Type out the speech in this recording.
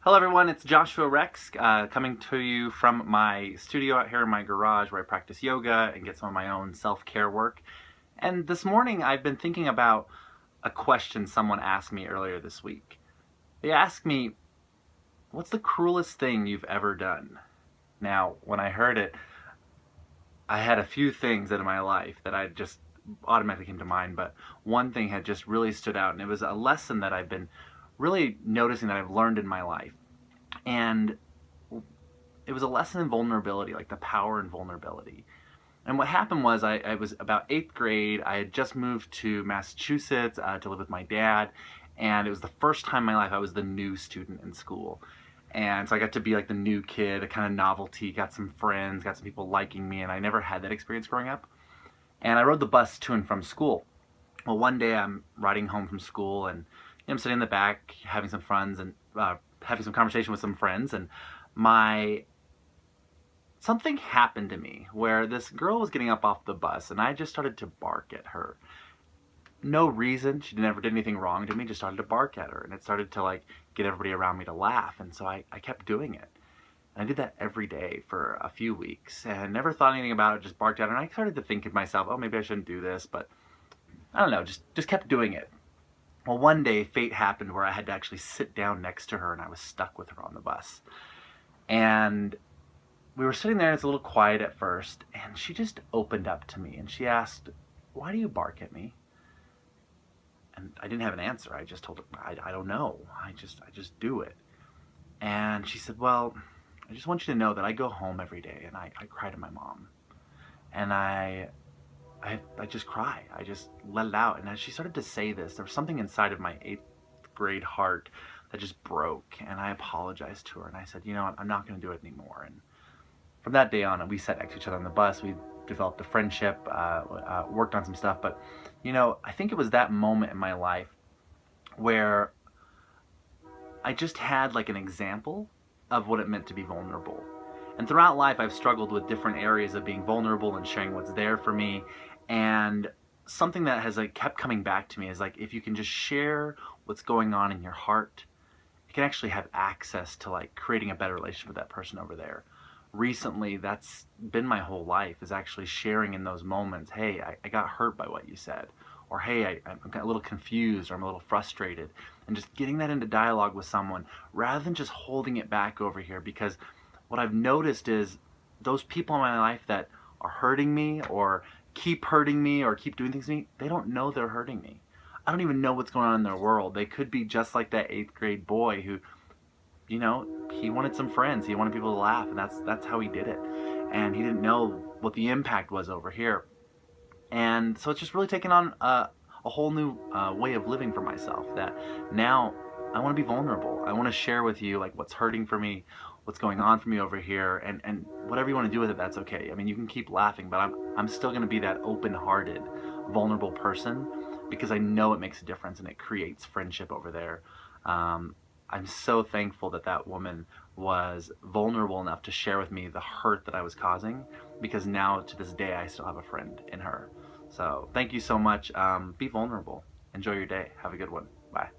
Hello everyone, it's Joshua Rex coming to you from my studio out here in my garage where I practice yoga and get some of my own self-care work. And this morning I've been thinking about a question someone asked me earlier this week. They asked me, what's the cruelest thing you've ever done? Now, when I heard it, I had a few things in my life that I just automatically came to mind, but one thing had just really stood out, and it was a lesson that I've been really noticing that I've learned in my life. And it was a lesson in vulnerability, like the power in vulnerability. And what happened was I was about 8th grade. I had just moved to Massachusetts to live with my dad, and it was the first time in my life I was the new student in school. And so I got to be like the new kid, a kind of novelty, got some friends, got some people liking me, and I never had that experience growing up. And I rode the bus to and from school. Well, one day I'm riding home from school, and I'm sitting in the back having some friends and having some conversation with some friends, and something happened to me where this girl was getting up off the bus, and I just started to bark at her. No reason, she never did anything wrong to me, just started to bark at her, and it started to like get everybody around me to laugh, and so I kept doing it. And I did that every day for a few weeks and never thought anything about it, just barked at her, and I started to think to myself, oh, maybe I shouldn't do this, but I don't know, just kept doing it. Well, one day fate happened where I had to actually sit down next to her, and I was stuck with her on the bus. And we were sitting there, and it's a little quiet at first, and she just opened up to me, and she asked, why do you bark at me? And I didn't have an answer. I just told her, I don't know. I just do it. And she said, well, I just want you to know that I go home every day, and I cry to my mom. And I just cry. I just let it out. And as she started to say this, there was something inside of my 8th grade heart that just broke. And I apologized to her. And I said, you know what, I'm not going to do it anymore. And from that day on, we sat next to each other on the bus. We developed a friendship, worked on some stuff. But, you know, I think it was that moment in my life where I just had like an example of what it meant to be vulnerable. And throughout life, I've struggled with different areas of being vulnerable and sharing what's there for me. And something that has like kept coming back to me is like, if you can just share what's going on in your heart, you can actually have access to like creating a better relationship with that person over there. Recently, that's been my whole life, is actually sharing in those moments. Hey, I got hurt by what you said. Or hey, I'm a little confused, or I'm a little frustrated. And just getting that into dialogue with someone rather than just holding it back over here. Because what I've noticed is those people in my life that are hurting me or keep hurting me or keep doing things to me, they don't know they're hurting me. I don't even know what's going on in their world. They could be just like that 8th grade boy who, you know, he wanted some friends. He wanted people to laugh, and that's how he did it. And he didn't know what the impact was over here. And so it's just really taken on a whole new way of living for myself, that now I want to be vulnerable. I want to share with you like what's hurting for me, what's going on for me over here, and whatever you want to do with it, that's okay. I mean, you can keep laughing, but I'm still going to be that open-hearted, vulnerable person, because I know it makes a difference and it creates friendship over there. I'm so thankful that that woman was vulnerable enough to share with me the hurt that I was causing, because now to this day I still have a friend in her. So thank you so much. Be vulnerable. Enjoy your day. Have a good one. Bye.